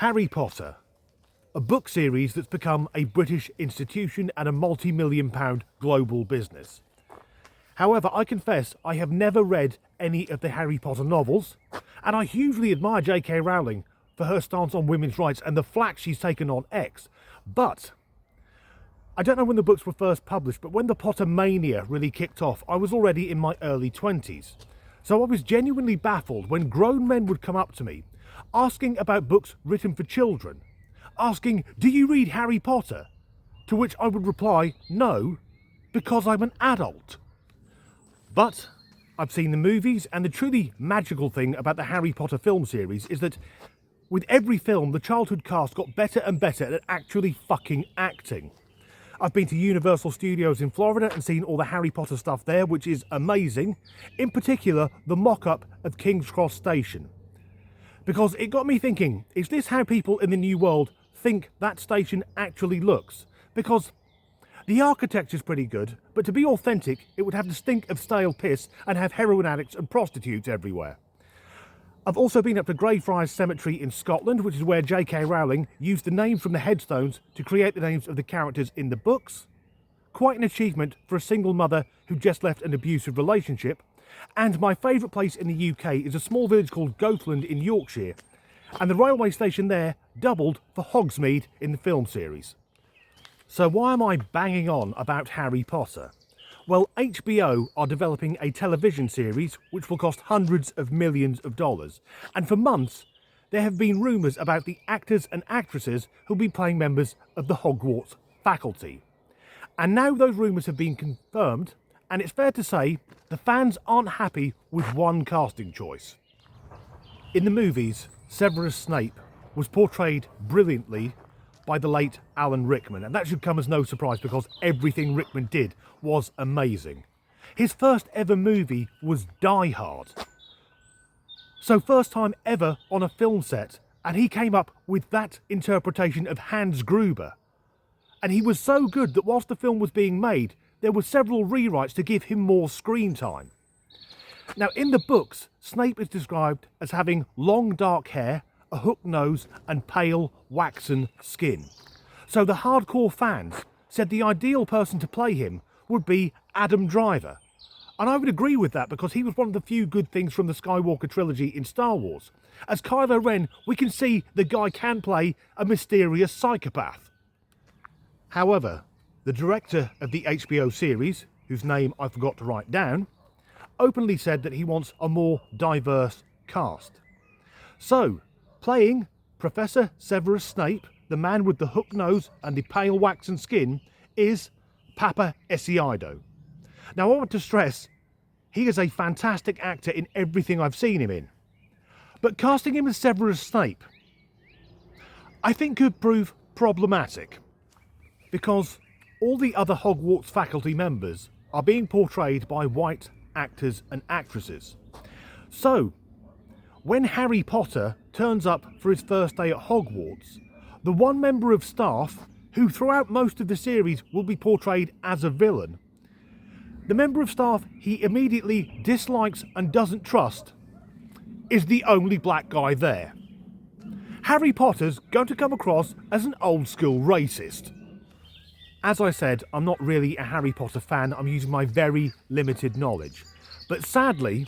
Harry Potter, a book series that's become a British institution and a multi-million-pound global business. However, I confess I have never read any of the Harry Potter novels, and I hugely admire J.K. Rowling for her stance on women's rights and the flack she's taken on X. But I don't know when the books were first published, but when the Potter mania really kicked off, I was already in my early 20s. So I was genuinely baffled when grown men would come up to me, asking about books written for children, asking, "Do you read Harry Potter?" To which I would reply, "No, because I'm an adult." But I've seen the movies, and the truly magical thing about the Harry Potter film series is that with every film, the childhood cast got better and better at actually fucking acting. I've been to Universal Studios in Florida and seen all the Harry Potter stuff there, which is amazing. In particular, the mock-up of King's Cross Station. Because it got me thinking, is this how people in the New World think that station actually looks? Because the architecture's pretty good, but to be authentic, it would have the stink of stale piss and have heroin addicts and prostitutes everywhere. I've also been up to Greyfriars Cemetery in Scotland, which is where J.K. Rowling used the names from the headstones to create the names of the characters in the books. Quite an achievement for a single mother who just left an abusive relationship. And my favourite place in the UK is a small village called Goathland in Yorkshire, and the railway station there doubled for Hogsmeade in the film series. So why am I banging on about Harry Potter? Well, HBO are developing a television series which will cost hundreds of millions of dollars, and for months there have been rumours about the actors and actresses who'll be playing members of the Hogwarts faculty. And now those rumours have been confirmed, and it's fair to say the fans aren't happy with one casting choice. In the movies, Severus Snape was portrayed brilliantly by the late Alan Rickman, and that should come as no surprise because everything Rickman did was amazing. His first ever movie was Die Hard. So first time ever on a film set, and he came up with that interpretation of Hans Gruber. And he was so good that whilst the film was being made, there were several rewrites to give him more screen time. Now in the books, Snape is described as having long dark hair, a hooked nose and pale, waxen skin. So the hardcore fans said the ideal person to play him would be Adam Driver. And I would agree with that because he was one of the few good things from the Skywalker trilogy in Star Wars. As Kylo Ren, we can see the guy can play a mysterious psychopath. However, the director of the HBO series, whose name I forgot to write down, openly said that he wants a more diverse cast. So, playing Professor Severus Snape, the man with the hooked nose and the pale waxen skin, is Papa Esiaido. Now I want to stress, he is a fantastic actor in everything I've seen him in. But casting him as Severus Snape, I think could prove problematic. Because all the other Hogwarts faculty members are being portrayed by white actors and actresses. So, when Harry Potter turns up for his first day at Hogwarts, the one member of staff, who throughout most of the series will be portrayed as a villain, the member of staff he immediately dislikes and doesn't trust, is the only black guy there. Harry Potter's going to come across as an old school racist. As I said, I'm not really a Harry Potter fan, I'm using my very limited knowledge. But sadly,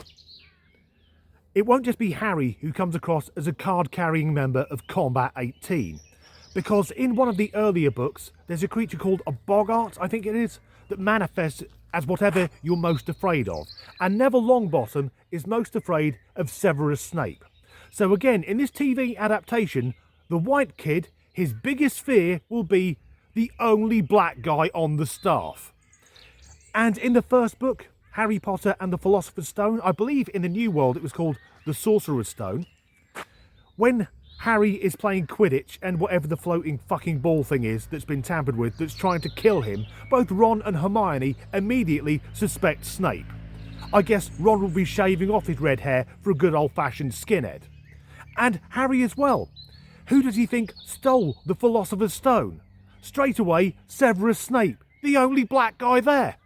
it won't just be Harry who comes across as a card-carrying member of Combat 18. Because in one of the earlier books, there's a creature called a boggart, I think it is, that manifests as whatever you're most afraid of. And Neville Longbottom is most afraid of Severus Snape. So again, in this TV adaptation, the white kid, his biggest fear will be the only black guy on the staff. And in the first book, Harry Potter and the Philosopher's Stone, I believe in the New World it was called the Sorcerer's Stone, when Harry is playing Quidditch and whatever the floating fucking ball thing is that's been tampered with that's trying to kill him, both Ron and Hermione immediately suspect Snape. I guess Ron will be shaving off his red hair for a good old-fashioned skinhead. And Harry as well. Who does he think stole the Philosopher's Stone? Straight away, Severus Snape, the only black guy there.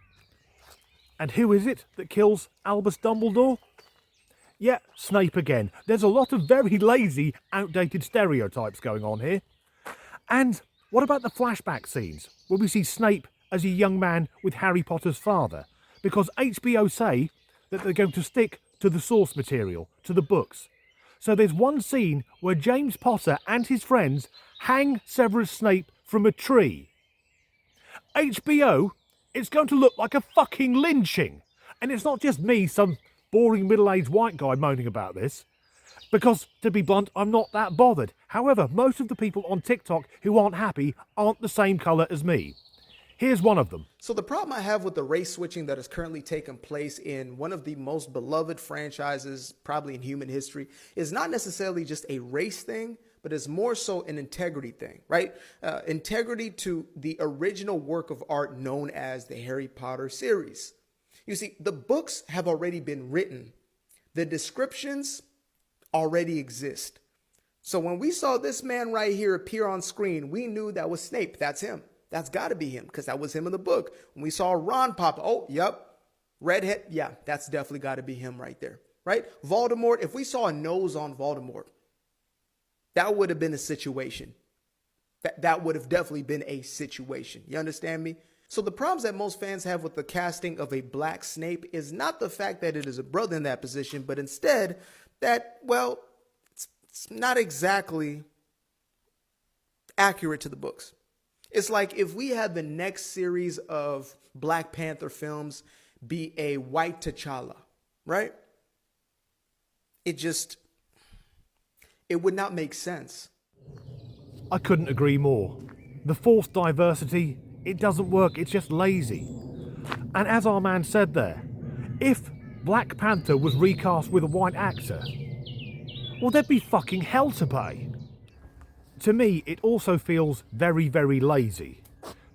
And who is it that kills Albus Dumbledore? Yeah, Snape again. There's a lot of very lazy, outdated stereotypes going on here. And what about the flashback scenes, where we see Snape as a young man with Harry Potter's father? Because HBO say that they're going to stick to the source material, to the books. So there's one scene where James Potter and his friends hang Severus Snape from a tree. HBO, it's going to look like a fucking lynching. And it's not just me, some boring middle-aged white guy moaning about this. Because, to be blunt, I'm not that bothered. However, most of the people on TikTok who aren't happy aren't the same colour as me. Here's one of them. So the problem I have with the race switching that has currently taken place in one of the most beloved franchises, probably in human history, is not necessarily just a race thing, but is more so an integrity thing, right? Integrity to the original work of art known as the Harry Potter series. You see, the books have already been written. The descriptions already exist. So when we saw this man right here appear on screen, we knew that was Snape. That's him. That's got to be him, because that was him in the book. When we saw Ron pop, oh, yep, redhead, yeah, that's definitely got to be him right there, right? Voldemort, if we saw a nose on Voldemort, that would have been a situation. That would have definitely been a situation. You understand me? So the problems that most fans have with the casting of a black Snape is not the fact that it is a brother in that position, but instead that, well, it's not exactly accurate to the books. It's like if we had the next series of Black Panther films be a white T'Challa, right? It would not make sense. I couldn't agree more. The forced diversity, it doesn't work, it's just lazy. And as our man said there, if Black Panther was recast with a white actor, well, there'd be fucking hell to pay. To me, it also feels very, very lazy.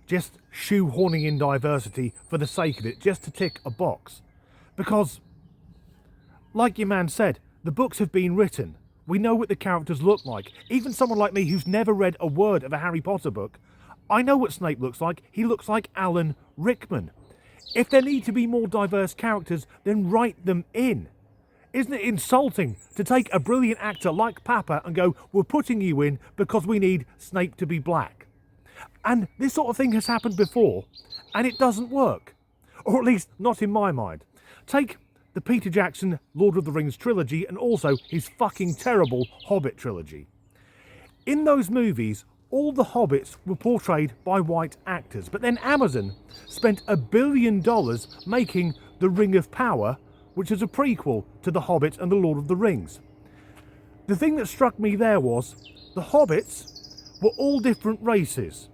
Just shoehorning in diversity for the sake of it, just to tick a box. Because, like your man said, the books have been written. We know what the characters look like. Even someone like me who's never read a word of a Harry Potter book, I know what Snape looks like. He looks like Alan Rickman. If there need to be more diverse characters, then write them in. Isn't it insulting to take a brilliant actor like Papa and go, we're putting you in because we need Snape to be black? And this sort of thing has happened before, and it doesn't work. Or at least not in my mind. Take the Peter Jackson Lord of the Rings trilogy and also his fucking terrible Hobbit trilogy. In those movies, all the hobbits were portrayed by white actors, but then Amazon spent $1 billion making The Ring of Power, which is a prequel to The Hobbit and The Lord of the Rings. The thing that struck me there was the hobbits were all different races.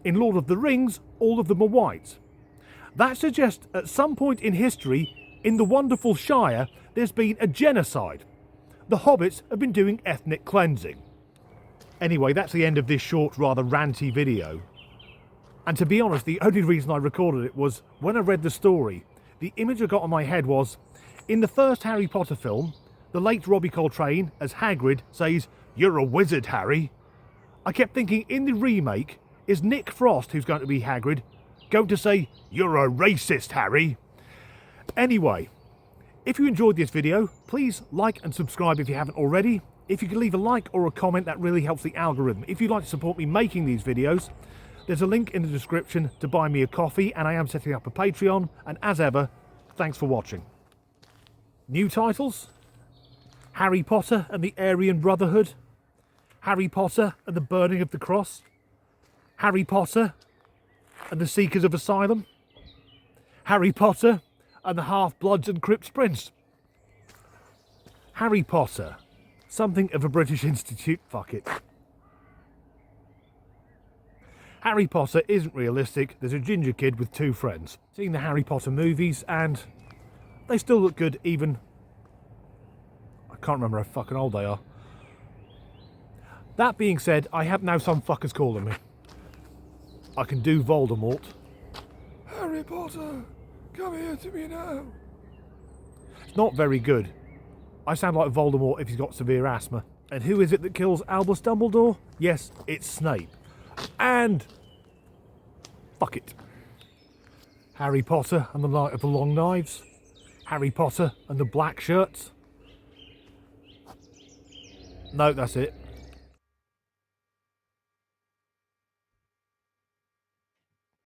In Lord of the Rings, all of them are white. That suggests at some point in history, in the wonderful Shire, there's been a genocide. The hobbits have been doing ethnic cleansing. Anyway, that's the end of this short, rather ranty video. And to be honest, the only reason I recorded it was when I read the story, the image I got in my head was, in the first Harry Potter film, the late Robbie Coltrane, as Hagrid, says, "You're a wizard, Harry." I kept thinking, in the remake, is Nick Frost, who's going to be Hagrid, going to say, "You're a racist, Harry"? Anyway, if you enjoyed this video, please like and subscribe if you haven't already. If you could leave a like or a comment, that really helps the algorithm. If you'd like to support me making these videos, there's a link in the description to buy me a coffee, and I am setting up a Patreon, and as ever, thanks for watching. New titles: Harry Potter and the Aryan Brotherhood, Harry Potter and the Burning of the Cross, Harry Potter and the Seekers of Asylum, Harry Potter and the Half-Bloods and Crips Prince. Harry Potter, something of a British Institute, fuck it. Harry Potter isn't realistic. There's a ginger kid with 2 friends. Seeing the Harry Potter movies, and they still look good even... I can't remember how fucking old they are. That being said, I have now some fuckers calling me. I can do Voldemort. Harry Potter, come here to me now. It's not very good. I sound like Voldemort if he's got severe asthma. And who is it that kills Albus Dumbledore? Yes, it's Snape. And fuck it. Harry Potter and the Knight of the Long Knives, Harry Potter and the black shirts. No, that's it.